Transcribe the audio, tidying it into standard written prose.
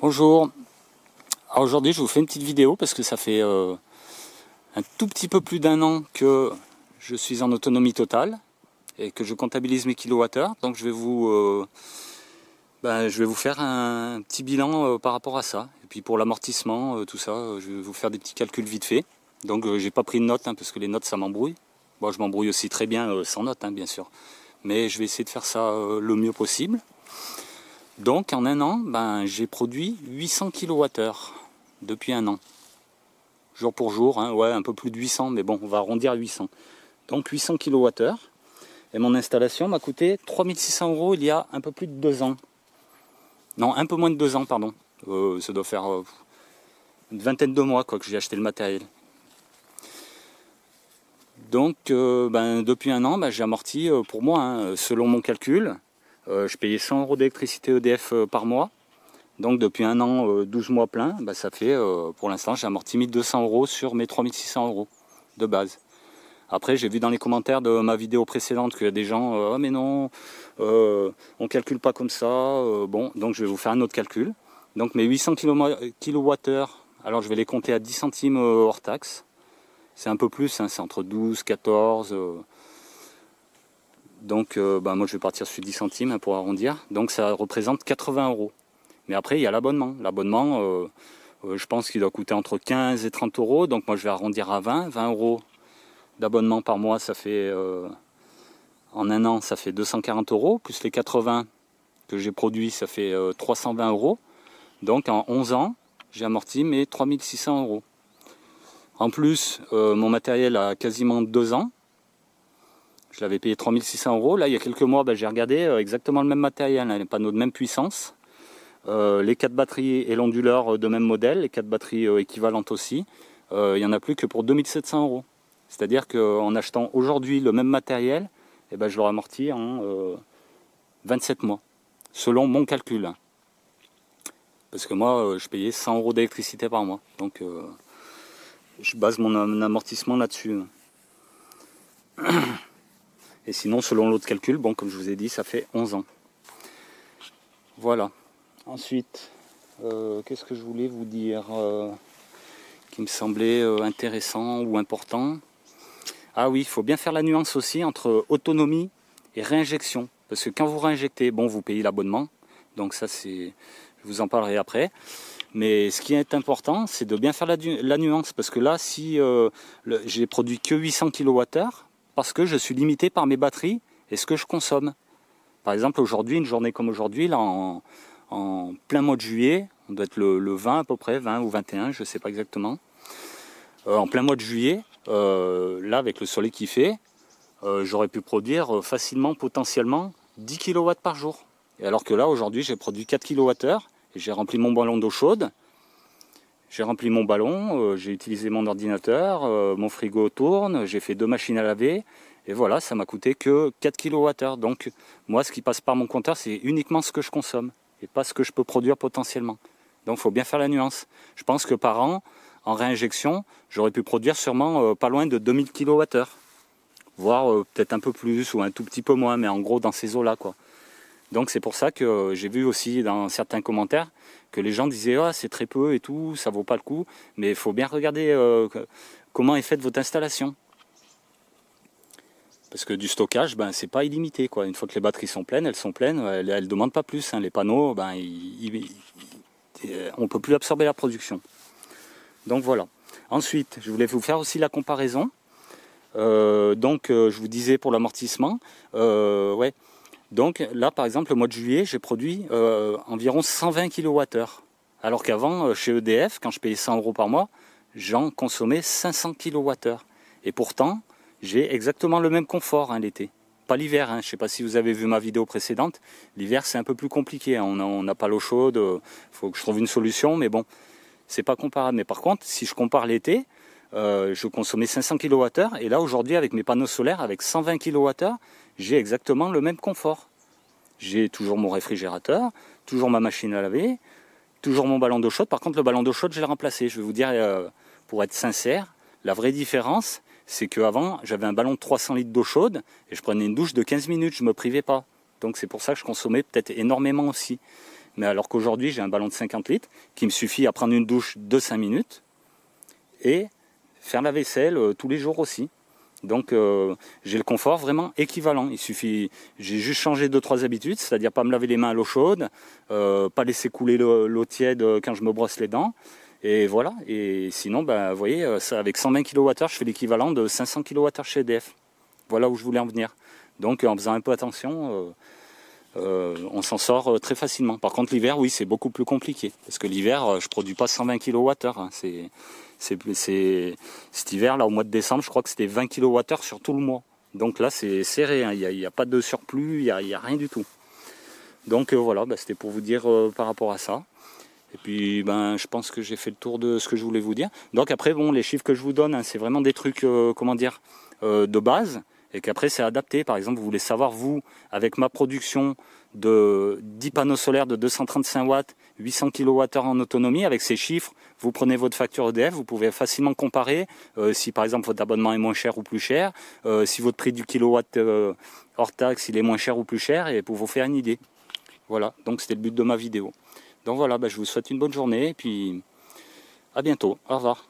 Bonjour, alors aujourd'hui je vous fais une petite vidéo parce que ça fait un tout petit peu plus d'un an que je suis en autonomie totale et que je comptabilise mes kilowattheures. Donc je vais vous faire un petit bilan par rapport à ça. Et puis pour l'amortissement, tout ça, je vais vous faire des petits calculs vite fait. Donc j'ai pas pris de notes parce que les notes ça m'embrouille. Bon, je m'embrouille aussi très bien sans notes bien sûr. Mais je vais essayer de faire ça le mieux possible. Donc en un an, j'ai produit 800 kWh depuis un an. Jour pour jour, hein, ouais, un peu plus de 800, mais bon, on va arrondir à 800. Donc 800 kWh. Et mon installation m'a coûté 3600 € il y a un peu plus de 2 ans. Non, un peu moins de 2 ans, pardon. Ça doit faire une vingtaine de mois que j'ai acheté le matériel. Donc depuis un an, j'ai amorti pour moi, hein, selon mon calcul, je payais 100 € d'électricité EDF par mois. Donc depuis un an, 12 mois plein, ça fait, pour l'instant, j'ai amorti 1200 € sur mes 3600 € de base. Après, j'ai vu dans les commentaires de ma vidéo précédente qu'il y a des gens, ah mais non, on calcule pas comme ça. Bon, donc je vais vous faire un autre calcul. Donc mes 800 kWh, alors je vais les compter à 10 centimes hors taxe. C'est un peu plus, hein, c'est entre 12, 14. Donc moi je vais partir sur 10 centimes pour arrondir. Donc ça représente 80 €. Mais après il y a l'abonnement. L'abonnement, je pense qu'il doit coûter entre 15 et 30 €. Donc moi je vais arrondir à 20 € d'abonnement par mois. Ça fait en un an ça fait 240 €. Plus les 80 que j'ai produits, ça fait 320 €. Donc en 11 ans, j'ai amorti mes 3600 €. En plus, mon matériel a quasiment 2 ans. Je l'avais payé 3600 €. Là, il y a quelques mois, j'ai regardé exactement le même matériel, hein, les panneaux de même puissance. Les 4 batteries et l'onduleur de même modèle, les 4 batteries équivalentes aussi. Il n'y en a plus que pour 2700 €. C'est-à-dire qu'en achetant aujourd'hui le même matériel, je l'aurai amorti en 27 mois, selon mon calcul. Hein. Parce que moi, je payais 100 € d'électricité par mois. Donc, je base mon amortissement là-dessus. Et sinon, selon l'autre calcul, comme je vous ai dit, ça fait 11 ans. Voilà. Ensuite, qu'est-ce que je voulais vous dire qui me semblait intéressant ou important? Ah oui, il faut bien faire la nuance aussi entre autonomie et réinjection. Parce que quand vous réinjectez, vous payez l'abonnement. Donc ça, je vous en parlerai après. Mais ce qui est important, c'est de bien faire la nuance. Parce que là, si j'ai produit que 800 kWh, parce que je suis limité par mes batteries et ce que je consomme. Par exemple, aujourd'hui, une journée comme aujourd'hui, là, en plein mois de juillet, on doit être le 20 à peu près, 20 ou 21, je ne sais pas exactement. En plein mois de juillet, là, avec le soleil qui fait, j'aurais pu produire facilement, potentiellement, 10 kW par jour. Et alors que là, aujourd'hui, j'ai produit 4 kWh et j'ai rempli mon ballon d'eau chaude. J'ai rempli mon ballon, j'ai utilisé mon ordinateur, mon frigo tourne, j'ai fait 2 machines à laver. Et voilà, ça m'a coûté que 4 kWh. Donc moi, ce qui passe par mon compteur, c'est uniquement ce que je consomme et pas ce que je peux produire potentiellement. Donc il faut bien faire la nuance. Je pense que par an, en réinjection, j'aurais pu produire sûrement pas loin de 2000 kWh. Voire peut-être un peu plus ou un tout petit peu moins, mais en gros dans ces eaux-là, quoi. Donc c'est pour ça que j'ai vu aussi dans certains commentaires que les gens disaient « Ah, c'est très peu et tout, ça vaut pas le coup ». Mais il faut bien regarder comment est faite votre installation. Parce que du stockage, c'est pas illimité, quoi. Une fois que les batteries sont pleines, elles ne demandent pas plus. Hein. Les panneaux, on ne peut plus absorber la production. Donc voilà. Ensuite, je voulais vous faire aussi la comparaison. Je vous disais pour l'amortissement, ouais. Donc là, par exemple, le mois de juillet, j'ai produit environ 120 kWh. Alors qu'avant, chez EDF, quand je payais 100 € par mois, j'en consommais 500 kWh. Et pourtant, j'ai exactement le même confort l'été. Pas l'hiver, je ne sais pas si vous avez vu ma vidéo précédente. L'hiver, c'est un peu plus compliqué. On n'a pas l'eau chaude, il faut que je trouve une solution, mais bon, c'est pas comparable. Mais par contre, si je compare l'été, je consommais 500 kWh et là aujourd'hui avec mes panneaux solaires avec 120 kWh j'ai exactement le même confort. J'ai toujours mon réfrigérateur, toujours ma machine à laver, toujours mon ballon d'eau chaude. Par contre le ballon d'eau chaude je l'ai remplacé. Je vais vous dire pour être sincère, la vraie différence c'est qu'avant j'avais un ballon de 300 litres d'eau chaude et je prenais une douche de 15 minutes, je ne me privais pas. Donc c'est pour ça que je consommais peut-être énormément aussi. Mais alors qu'aujourd'hui, j'ai un ballon de 50 litres qui me suffit à prendre une douche de 5 minutes et faire la vaisselle tous les jours aussi. Donc j'ai le confort vraiment équivalent. Il suffit, j'ai juste changé 2-3 habitudes, c'est-à-dire pas me laver les mains à l'eau chaude, pas laisser couler l'eau tiède quand je me brosse les dents. Et voilà, et sinon, vous voyez, ça, avec 120 kWh, je fais l'équivalent de 500 kWh chez EDF. Voilà où je voulais en venir. Donc en faisant un peu attention, on s'en sort très facilement. Par contre l'hiver, oui, c'est beaucoup plus compliqué. Parce que l'hiver, je ne produis pas 120 kWh. Hein. Cet hiver, là, au mois de décembre, je crois que c'était 20 kWh sur tout le mois. Donc là, c'est serré, hein. Il n'y a pas de surplus, il n'y a rien du tout. Donc voilà, c'était pour vous dire par rapport à ça. Et puis je pense que j'ai fait le tour de ce que je voulais vous dire. Donc après, bon, les chiffres que je vous donne, hein, c'est vraiment des trucs, de base. Et qu'après c'est adapté. Par exemple, vous voulez savoir, vous, avec ma production de 10 panneaux solaires de 235 watts, 800 kWh en autonomie, avec ces chiffres, vous prenez votre facture EDF, vous pouvez facilement comparer si par exemple votre abonnement est moins cher ou plus cher, si votre prix du kilowatt hors taxe il est moins cher ou plus cher, et pour vous faire une idée. Voilà, donc c'était le but de ma vidéo. Donc voilà, je vous souhaite une bonne journée et puis à bientôt. Au revoir.